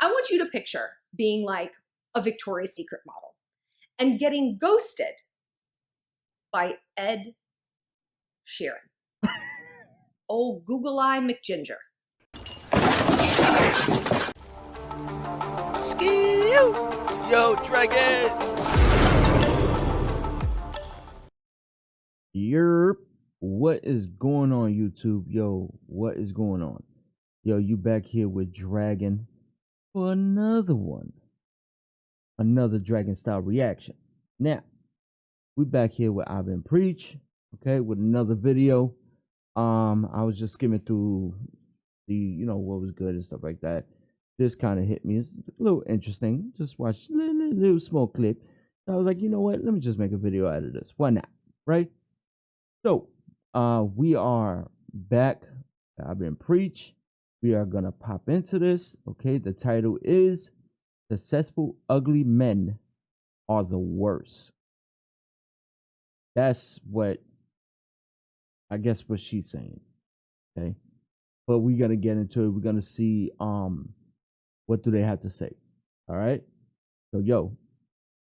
I want you to picture being like a Victoria's Secret model and getting ghosted by Ed Sheeran. Old Google Eye McGinger. Yo, Dragon! Yerp. What is going on, YouTube? Yo, what is going on? Yo, you back here with Dragon for another one. Another Dragon style reaction. Now, we back here with Ivan Preach, okay, with another video. I was just skimming through the, what was good and stuff like that. This kind of hit me. It's a little interesting. Just watch a little small clip. I was like, you know what? Let me just make a video out of this. Why not? Right? So, we are back. I've been Preach. We are gonna pop into this. Okay, the title is "Successful Ugly Men Are the Worst." That's what I guess what she's saying. Okay, but we gotta get into it. We're gonna see what do they have to say. All right. So yo,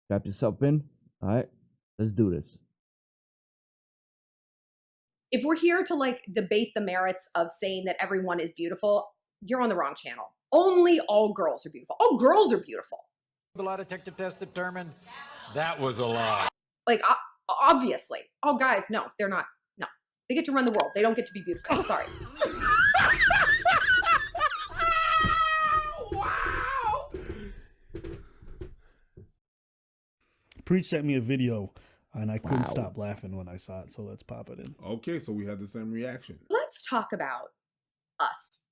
strap yourself in. All right, let's do this. If we're here to like debate the merits of saying that everyone is beautiful, you're on the wrong channel. Only all girls are beautiful. All girls are beautiful. The lie detector test determined that was a lie. Like, obviously. Oh, guys, no, they're not. No, they get to run the world. They don't get to be beautiful. I'm sorry. Wow! Preach sent me a video and I couldn't stop laughing when I saw it, so let's pop it in. Okay, so we had the same reaction. Let's talk about us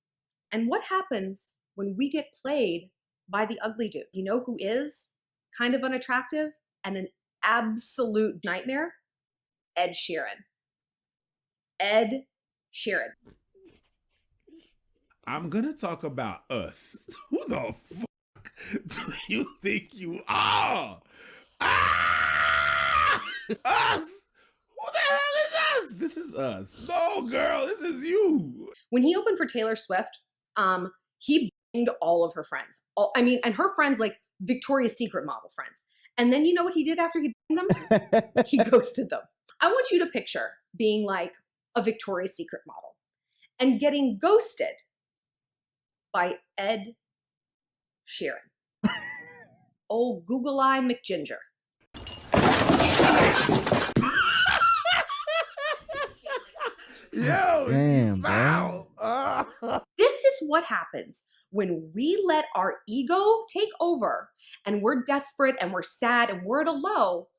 and what happens when we get played by the ugly dude. You know who is kind of unattractive and an absolute nightmare? Ed Sheeran. Ed Sheeran. I'm gonna talk about us. Who the fuck do you think you are? Us? Who the hell is us? This is us. No, girl, this is you. When he opened for Taylor Swift, he banged all of her friends. And her friends, like Victoria's Secret model friends. And then you know what he did after he banged them? He ghosted them. I want you to picture being like a Victoria's Secret model and getting ghosted by Ed Sheeran. Old Google Eye McGinger. Yo, damn, foul. This is what happens when we let our ego take over and we're desperate and we're sad and we're at a low.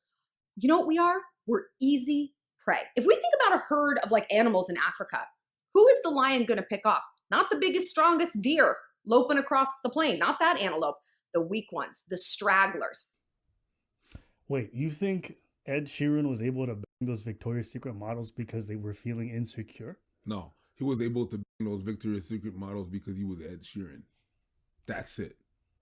You know what we are? We're easy prey. If we think about a herd of like animals in Africa, who is the lion going to pick off? Not the biggest, strongest deer loping across the plain. Not that antelope. The weak ones, the stragglers. Wait, you think Ed Sheeran was able to bang those Victoria's Secret models because they were feeling insecure? No, he was able to bang those Victoria's Secret models because he was Ed Sheeran. That's it.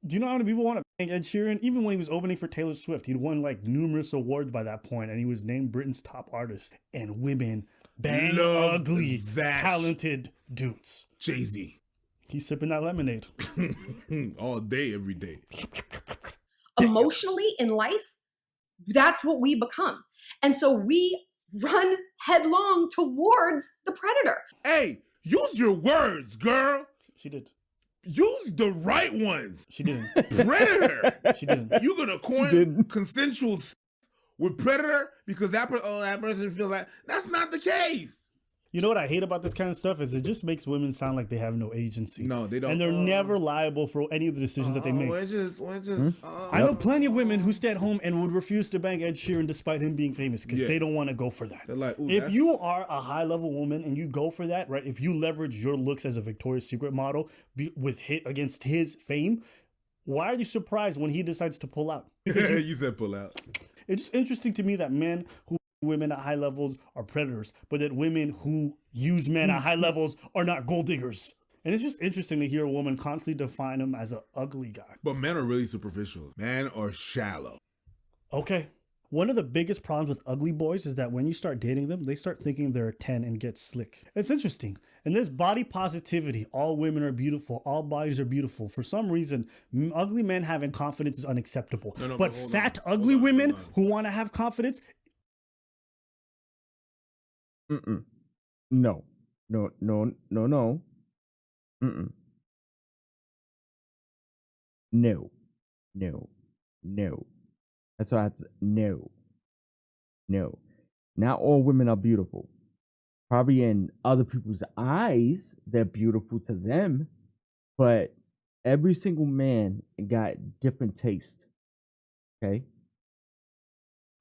Do you know how many people want to bang Ed Sheeran? Even when he was opening for Taylor Swift, he'd won like numerous awards by that point, and he was named Britain's top artist. And women bang Love ugly, that. talented dudes. Jay-Z. He's sipping that lemonade. All day, every day. Emotionally in life, that's what we become. And so we run headlong towards the predator. Hey, use your words, girl. She did. Use the right ones. She didn't. Predator. She didn't. You're gonna coin consensual with predator because that person feels like that's not the case. You know what I hate about this kind of stuff is it just makes women sound like they have no agency. No, they don't. And they're never liable for any of the decisions that they make. We're just. I know plenty of women who stay at home and would refuse to bang Ed Sheeran despite him being famous because they don't want to go for that. They're like, if you are a high-level woman and you go for that, right? If you leverage your looks as a Victoria's Secret model against his fame, why are you surprised when he decides to pull out? You said pull out. It's just interesting to me that men who women at high levels are predators, but that women who use men at high levels are not gold diggers. And it's just interesting to hear a woman constantly define him as an ugly guy. But men are really superficial. Men are shallow. Okay. One of the biggest problems with ugly boys is that when you start dating them, they start thinking they're a 10 and get slick. It's interesting. And this body positivity, all women are beautiful, all bodies are beautiful. For some reason, ugly men having confidence is unacceptable. But hold fat, on. ugly Hold on, women hold on. who want to have confidence. Mm-mm. No. No, no, no, no. Mm-mm. No. No. No. That's why it's no. No. Not all women are beautiful. Probably in other people's eyes, they're beautiful to them, but every single man got different taste. Okay?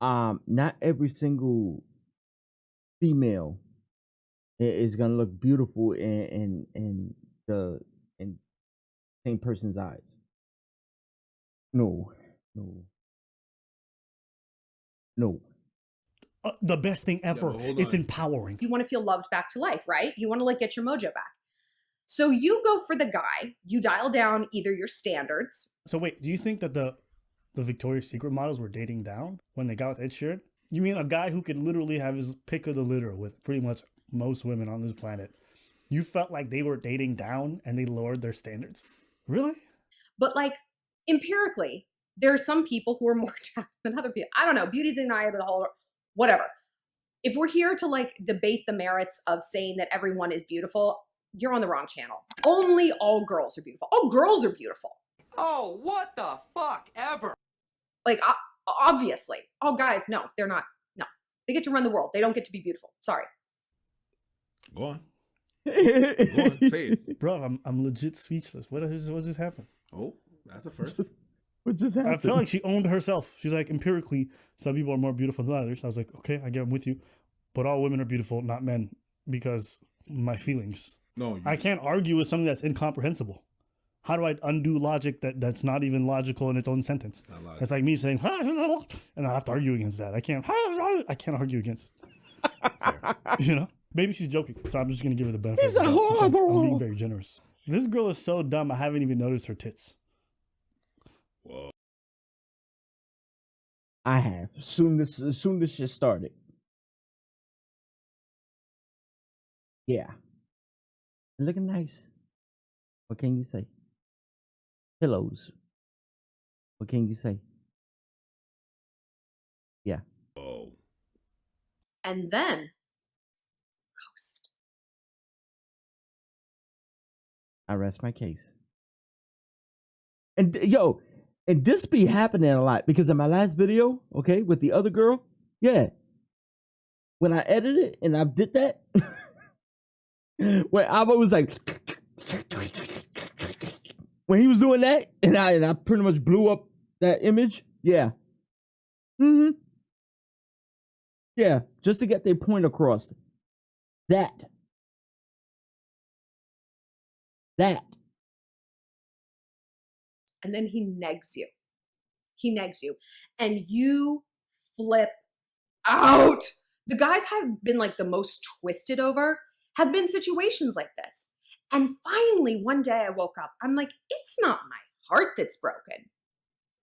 Not every single female is gonna look beautiful in the same person's eyes. No. The best thing ever. but hold It's on. empowering. You want to feel loved back to life, right? You want to like get your mojo back. So you go for the guy, you dial down either your standards. So wait, do you think that the Victoria's Secret models were dating down when they got with Ed Sheeran? You mean a guy who could literally have his pick of the litter with pretty much most women on this planet? You felt like they were dating down and they lowered their standards? Really? But like empirically, there are some people who are more attractive than other people. I don't know. Beauty's in the eye of the whole, whatever. If we're here to like debate the merits of saying that everyone is beautiful, you're on the wrong channel. Only all girls are beautiful. All girls are beautiful. Oh, what the fuck ever? Like, obviously. All guys, no, they're not. No. They get to run the world. They don't get to be beautiful. Sorry. Go on. Go on. Say it. Bro, I'm legit speechless. What just happened? Oh, that's the first. What just happened? I felt like she owned herself. She's like, empirically, some people are more beautiful than others. I was like, okay, I get I'm with you. But all women are beautiful, not men, because my feelings. No, I can't argue with something that's incomprehensible. How do I undo logic that's not even logical in its own sentence? not logical. It's like me saying, and I have to argue against that. I can't argue against it. You know? Maybe she's joking, so I'm just going to give her the benefit of the doubt, which I'm being very generous. This girl is so dumb, I haven't even noticed her tits. Whoa. I have. As soon as this shit started. Yeah. Looking nice. What can you say? Pillows. What can you say? Yeah. Whoa. And then, ghost. I rest my case. And yo, and this be happening a lot because in my last video, okay, with the other girl, yeah. When I edited and I did that, when I was like, when he was doing that, and I pretty much blew up that image, yeah. Yeah, just to get their point across. That. And then he negs you. He negs you. And you flip out. The guys have been like the most twisted over, have been situations like this. And finally, one day I woke up. I'm like, it's not my heart that's broken.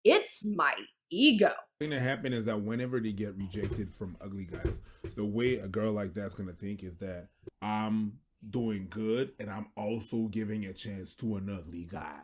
It's my ego. The thing that happened is that whenever they get rejected from ugly guys, the way a girl like that's gonna think is that I'm doing good and I'm also giving a chance to an ugly guy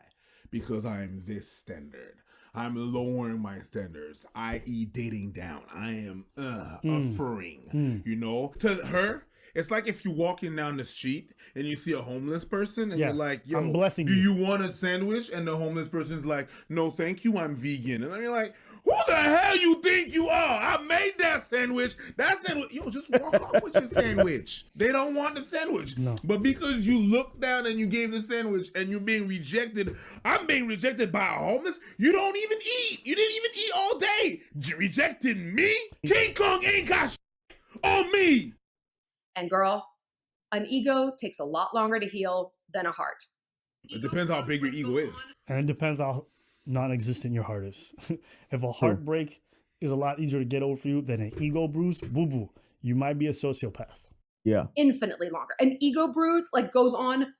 because I'm this standard. I'm lowering my standards, i.e. dating down. I am offering, you know? To her, it's like if you're walking down the street and you see a homeless person and Yeah, you're like, yo, I'm blessing do you. you want a sandwich? And the homeless person's like, no, thank you, I'm vegan. And then you're like, who the hell you think you are? I made that sandwich. That sandwich, yo, just walk off with your sandwich. They don't want the sandwich. No. But because you looked down and you gave the sandwich and you're being rejected, I'm being rejected by a homeless. You don't even eat. You didn't even eat all day. Rejected me? King Kong ain't got on me. And girl, an ego takes a lot longer to heal than a heart. It depends how big your ego is. And it depends how non-existent your heart is. If a heartbreak is a lot easier to get over for you than an ego bruise, boo-boo, you might be a sociopath. Yeah. Infinitely longer. An ego bruise like goes on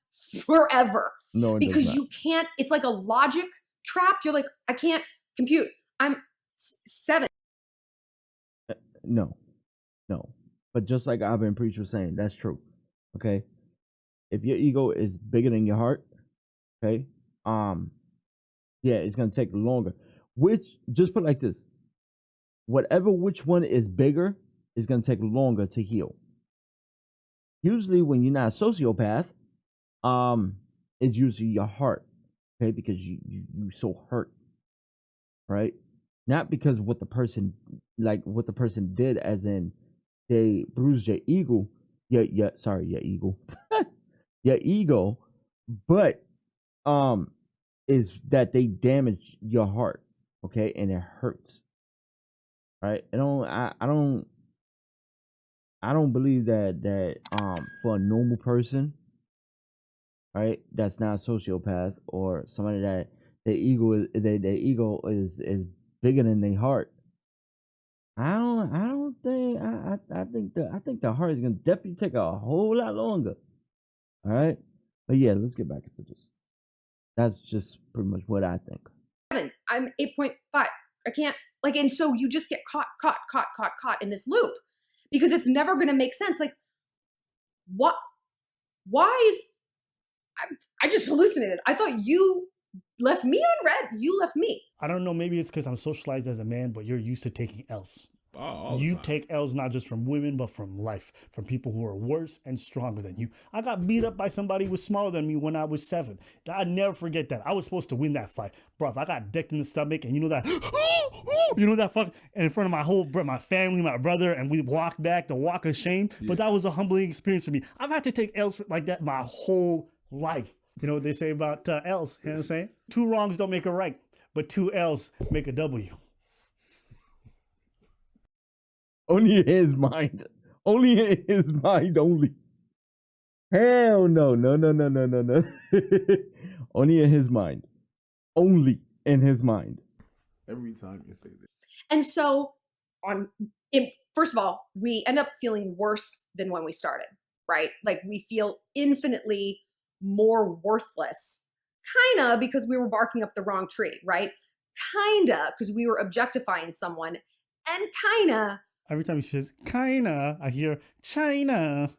forever. No, it Because does not. you can't, it's like a logic trap. You're like, I can't compute. I'm 7. no. But just like I've been preach was saying, that's true. Okay. If your ego is bigger than your heart, okay, yeah, it's gonna take longer. Which, just put it like this: which one is bigger is gonna take longer to heal. Usually, when you're not a sociopath, it's usually your heart, okay, because you so hurt, right? Not because what the person did, as in they bruised your ego, your ego, but is that they damaged your heart, okay, and it hurts, right? I don't believe that for a normal person, right, that's not a sociopath or somebody that their ego is bigger than their heart. I think the heart is gonna definitely take a whole lot longer. All right, but yeah, let's get back into this. That's just pretty much what I think. I'm 8.5. I can't, like, and so you just get caught in this loop because it's never going to make sense. Like, what? Why is I just hallucinated? I thought you left me on red. You left me. I don't know. Maybe it's because I'm socialized as a man, but you're used to taking L's. all the You time. take L's not just from women, but from life, from people who are worse and stronger than you. I got beat up by somebody who was smaller than me when I was 7. I never forget that. I was supposed to win that fight. Bro, if I got decked in the stomach and you know that, fuck, and in front of my family, my brother, and we walked back the walk of shame. Yeah. But that was a humbling experience for me. I've had to take L's like that my whole life. You know what they say about L's? You know what I'm saying? 2 wrongs don't make a right, but 2 L's make a W. Only in his mind. Only in his mind only. Hell no. Only in his mind. Only in his mind. Every time you say this. And so first of all, we end up feeling worse than when we started, right? Like we feel infinitely more worthless, kind of because we were barking up the wrong tree, right? Kind of because we were objectifying someone, and kind of. Every time he says kinda, I hear China.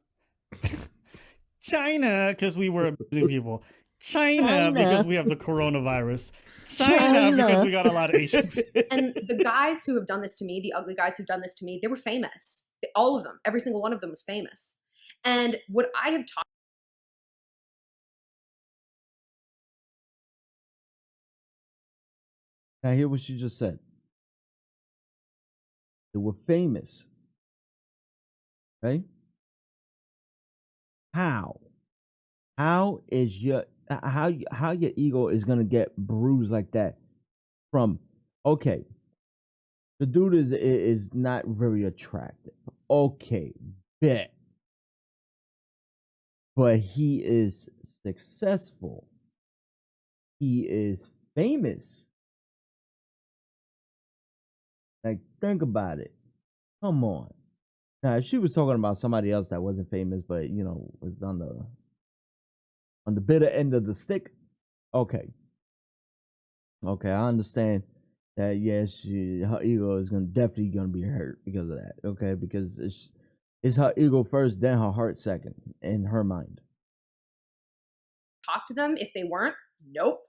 China, because we were abusing people. China, because we have the coronavirus. China, because we got a lot of Asians. And the guys who have done this to me, the ugly guys who've done this to me, they were famous. All of them, every single one of them was famous. And what I have taught. Now hear what you just said. They were famous. Okay? How is your ego is gonna get bruised like that from, okay, the dude is not very attractive. Okay, bet. But he is successful. He is famous. Like, think about it. Come on. Now, if she was talking about somebody else that wasn't famous, but was on the bitter end of the stick, okay, I understand that. Yes, her ego is definitely gonna be hurt because of that. Okay, because it's her ego first, then her heart second in her mind. Talk to them if they weren't. Nope.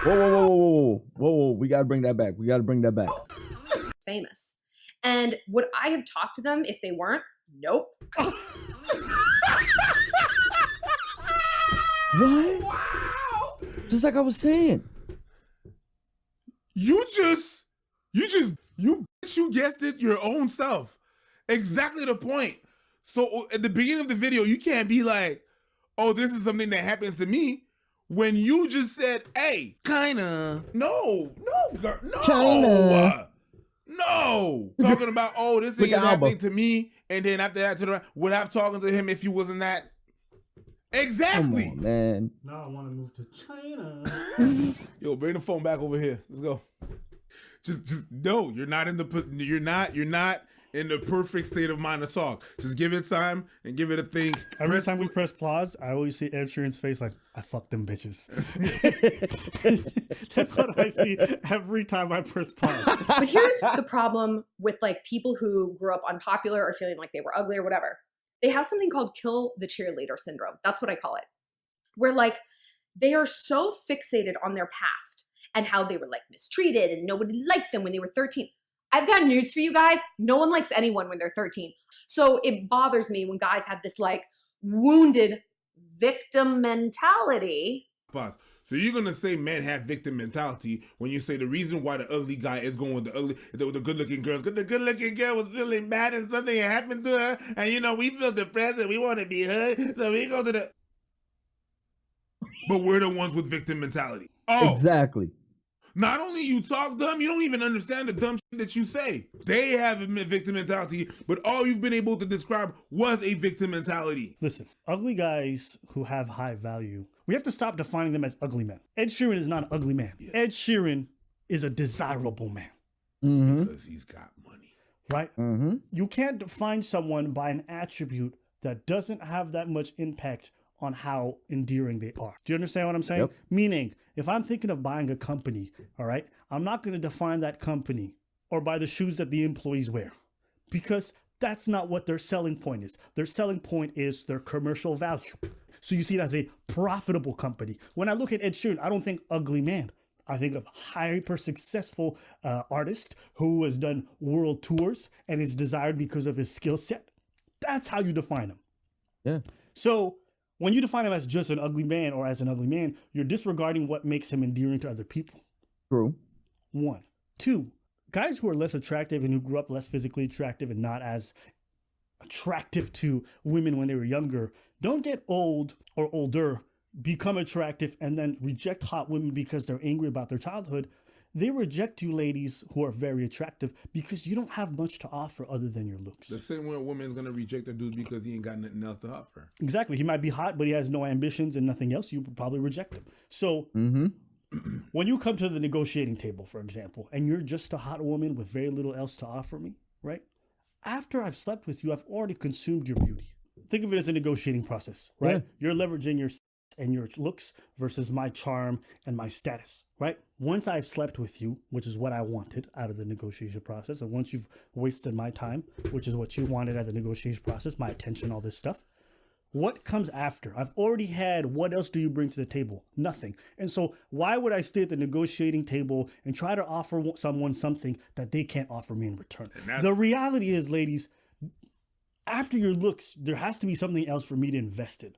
Whoa. We gotta bring that back. Famous. And would I have talked to them if they weren't? Nope. What? Wow! Just like I was saying. You guessed it your own self. Exactly the point. So at the beginning of the video, you can't be like, oh, this is something that happens to me. When you just said, hey, kinda. No, girl, no. Kinda. No. Talking about, oh, this thing Look is at happening Alba. to me. And then after that, would I have talking to him if he wasn't that? Exactly. Come on, man. Now I want to move to China. Yo, bring the phone back over here. Let's go. Just no. You're not in the perfect state of mind to talk. Just give it time and give it a think. Every time we press pause, I always see Ed Sheeran's face like, I fuck them bitches. That's what I see every time I press pause. But here's the problem with like people who grew up unpopular or feeling like they were ugly or whatever. They have something called kill the cheerleader syndrome. That's what I call it. Where like they are so fixated on their past and how they were like mistreated and nobody liked them when they were 13. I've got news for you guys. No one likes anyone when they're 13. So it bothers me when guys have this like wounded victim mentality. Pause. So you're gonna say men have victim mentality when you say the reason why the ugly guy is going with the good looking girls, because the good looking girl was feeling bad and something happened to her, and you know we feel depressed and we want to be hurt, so we go to the. But we're the ones with victim mentality. Oh, Exactly. not only you talk dumb, you don't even understand the dumb shit that you say. They have a victim mentality, but all you've been able to describe was a victim mentality. Listen, ugly guys who have high value, we have to stop defining them as ugly men. Ed Sheeran is not an ugly man. Ed Sheeran is a desirable man, Mm-hmm. Because he's got money. right? Mm-hmm. You can't define someone by an attribute that doesn't have that much impact on how endearing they are. Do you understand what I'm saying? Yep. Meaning, if I'm thinking of buying a company, all right, I'm not going to define that company or by the shoes that the employees wear, because that's not what their selling point is. Their selling point is their commercial value. So you see it as a profitable company. When I look at Ed Sheeran, I don't think ugly man. I think of hyper successful artist who has done world tours and is desired because of his skill set. That's how you define him. Yeah. So when you define him as just an ugly man or as an ugly man, you're disregarding what makes him endearing to other people. True. 1. 2, guys who are less attractive and who grew up less physically attractive and not as attractive to women when they were younger don't get old or older, become attractive, and then reject hot women because they're angry about their childhood. They reject you ladies who are very attractive because you don't have much to offer other than your looks. The same way a woman's gonna reject a dude because he ain't got nothing else to offer. Exactly. He might be hot, but he has no ambitions and nothing else. You would probably reject him. So Mm-hmm. when you come to the negotiating table, for example, and you're just a hot woman with very little else to offer me, right? After I've slept with you, I've already consumed your beauty. Think of it as a negotiating process, right? Yeah. You're leveraging your and your looks versus my charm and my status, right? Once I've slept with you, which is what I wanted out of the negotiation process, and once you've wasted my time, which is what you wanted out of the negotiation process, my attention, all this stuff, what comes after? I've already had, what else do you bring to the table? Nothing. And so why would I stay at the negotiating table and try to offer someone something that they can't offer me in return? The reality is, ladies, after your looks, there has to be something else for me to invest in.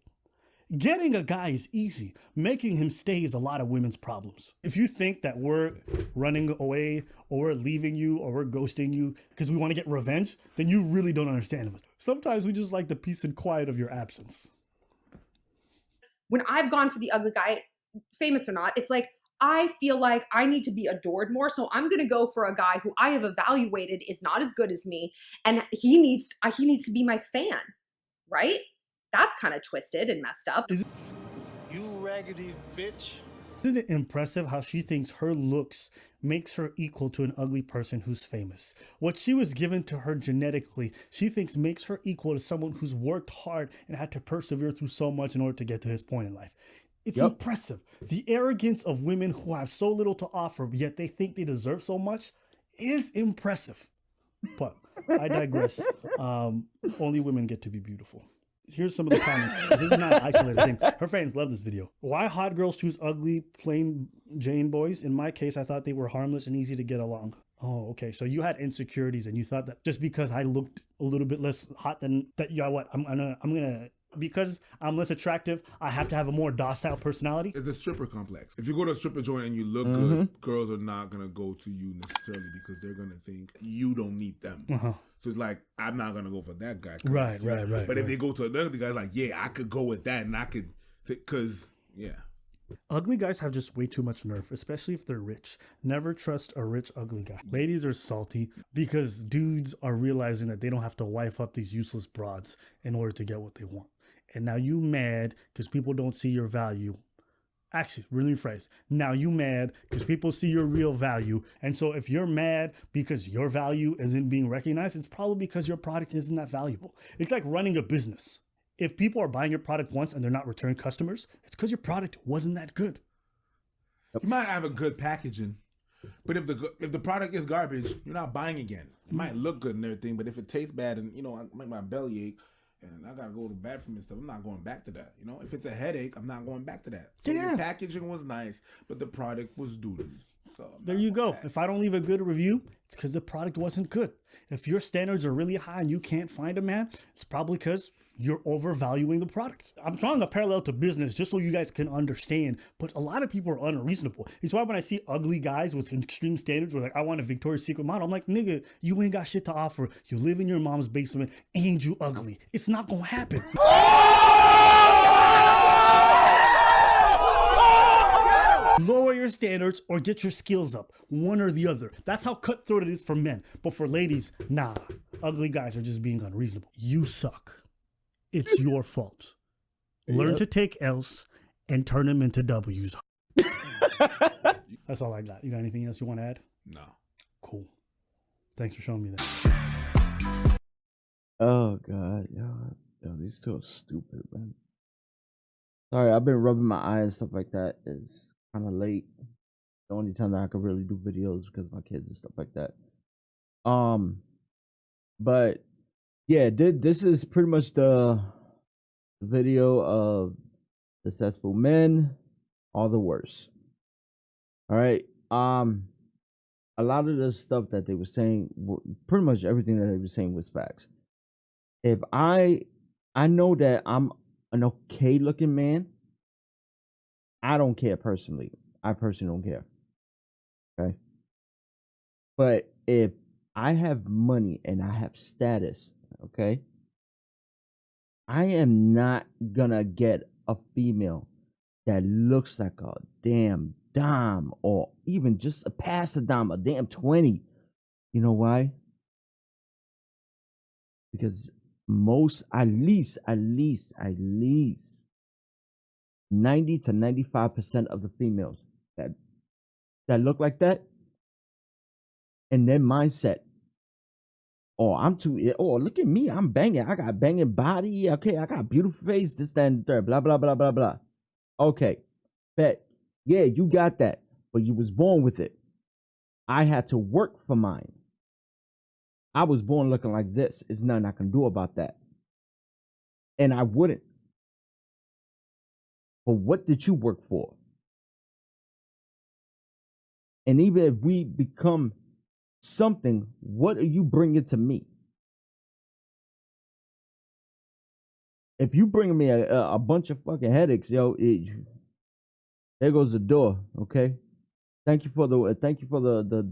Getting a guy is easy. Making him stay is a lot of women's problems. If you think that we're running away or we're leaving you or we're ghosting you because we want to get revenge, then you really don't understand us. Sometimes we just like the peace and quiet of your absence. When I've gone for the ugly guy, famous or not, it's like, I feel like I need to be adored more. So I'm going to go for a guy who I have evaluated is not as good as me. And he needs to be my fan, right? That's kind of twisted and messed up. You raggedy bitch. Isn't it impressive how she thinks her looks makes her equal to an ugly person who's famous? What she was given to her genetically, she thinks makes her equal to someone who's worked hard and had to persevere through so much in order to get to his point in life. It's impressive. The arrogance of women who have so little to offer, yet they think they deserve so much, is impressive. But I digress. Only women get to be beautiful. Here's some of the comments. This is not an isolated thing. Her fans love this video. Why hot girls choose ugly, plain Jane boys? In my case, I thought they were harmless and easy to get along. Oh, okay. So you had insecurities and you thought that just because I looked a little bit less hot than that, yeah, what? I'm gonna because I'm less attractive, I have to have a more docile personality. It's a stripper complex. If you go to a stripper joint and you look good, girls are not gonna go to you necessarily because they're gonna think you don't need them. So it's like, I'm not gonna go for that guy. Right. But if they go to another guy, it's like, yeah, I could go with that, and I could, because yeah. Ugly guys have just way too much nerve, especially if they're rich. Never trust a rich, ugly guy. Ladies are salty because dudes are realizing that they don't have to wife up these useless broads in order to get what they want. And now you mad because people don't see your value Actually, really rephrase. Now you mad because people see your real value. And so if you're mad because your value isn't being recognized, it's probably because your product isn't that valuable. It's like running a business. If people are buying your product once and they're not return customers, it's because your product wasn't that good. You might have a good packaging, but if the product is garbage, you're not buying again. It might look good and everything, but if it tastes bad and I make my belly ache and I gotta go to the bathroom and stuff, I'm not going back to that. If it's a headache, I'm not going back to that. So Yeah. the packaging was nice, but the product was doo-doo. So I'm There not you going go. back. If I don't leave a good review, it's because the product wasn't good. If your standards are really high and you can't find a man, it's probably because you're overvaluing the product. I'm drawing a parallel to business just so you guys can understand, but a lot of people are unreasonable. It's why when I see ugly guys with extreme standards where like, I want a Victoria's Secret model, I'm like, nigga, you ain't got shit to offer. You live in your mom's basement and you ugly. It's not gonna happen. Lower your standards or get your skills up. One or the other. That's how cutthroat it is for men. But for ladies, nah. Ugly guys are just being unreasonable. You suck. It's your fault. Learn to take L's and turn them into W's. That's all I got. You got anything else you want to add? No. Cool. Thanks for showing me that. Oh god, yo, these two are stupid, man. Sorry, I've been rubbing my eyes and stuff like that. It's kind of late. The only time that I could really do videos because of my kids and stuff like that. But yeah, this is pretty much the video of successful men are the worst. All right. A lot of the stuff that they were saying, pretty much everything that they were saying was facts. If I know that I'm an okay looking man, I don't care personally. I personally don't care. Okay. But if I have money and I have status, okay, I am not gonna get a female that looks like a damn dime or even just a past a dime, a damn 20. You know why? Because at least 90 to 95% of the females that look like that and their mindset, look at me, I'm banging, I got banging body, okay, I got beautiful face, this, that, and the third, blah, blah, blah, blah, blah. Okay, bet, yeah, you got that, but you was born with it. I had to work for mine. I was born looking like this. There's nothing I can do about that. And I wouldn't. But what did you work for? And even if we become something, what are you bringing to me? If you bring me a bunch of fucking headaches, yo, there goes the door. Okay, thank you for the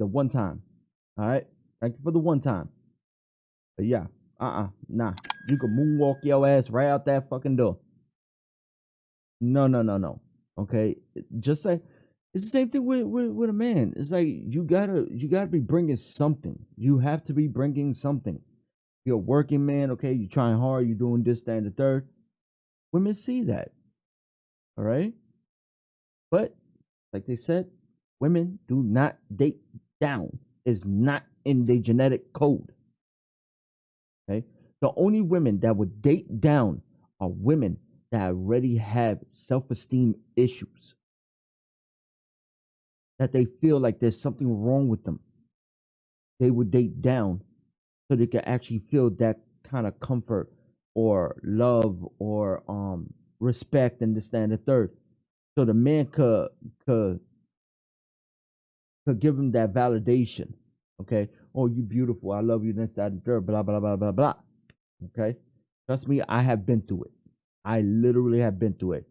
one time. All right, thank you for the one time. But yeah, nah, you can moonwalk your ass right out that fucking door. No. Okay, just say it's the same thing with a man. It's like you gotta be bringing something. You have to be bringing something. You're a working man, okay? You're trying hard. You're doing this, that, and the third. Women see that, all right? But like they said, women do not date down. It's not in their genetic code. Okay, the only women that would date down are women that already have self-esteem issues, that they feel like there's something wrong with them. They would date down so they can actually feel that kind of comfort or love or respect and this, that, and the third. So the man could give them that validation. Okay, oh, you beautiful, I love you, this, that, and the third, blah, blah, blah, blah, blah. Okay, trust me, I have been through it. I literally have been through it.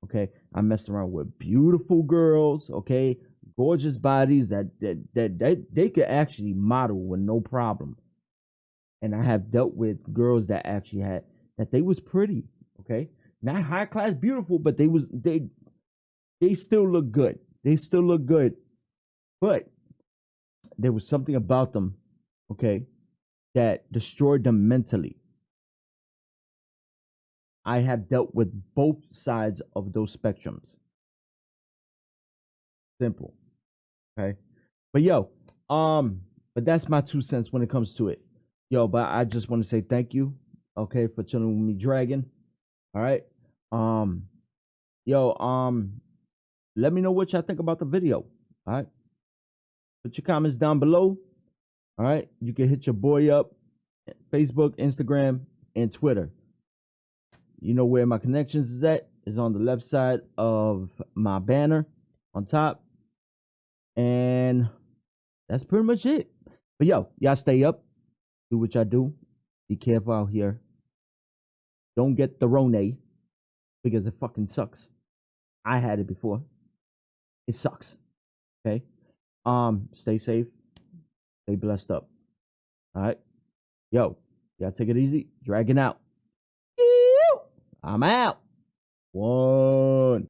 Okay, I messed around with beautiful girls, okay, gorgeous bodies that they could actually model with no problem. And I have dealt with girls that actually had that they was pretty, okay, not high class beautiful, but they still look good. They still look good, but there was something about them, okay, that destroyed them mentally. I have dealt with both sides of those spectrums. Simple. Okay. But yo, but that's my 2 cents when it comes to it. Yo, but I just want to say thank you, okay, for chilling with me, Dragon. All right. Let me know what y'all think about the video. All right. Put your comments down below. All right. You can hit your boy up, Facebook, Instagram, and Twitter. You know where my connections is at. Is on the left side of my banner on top. And that's pretty much it. But yo, y'all stay up. Do what y'all do. Be careful out here. Don't get the Rona because it fucking sucks. I had it before. It sucks. Okay. Stay safe. Stay blessed up. All right. Yo, y'all take it easy. Dragging out. I'm out. 1.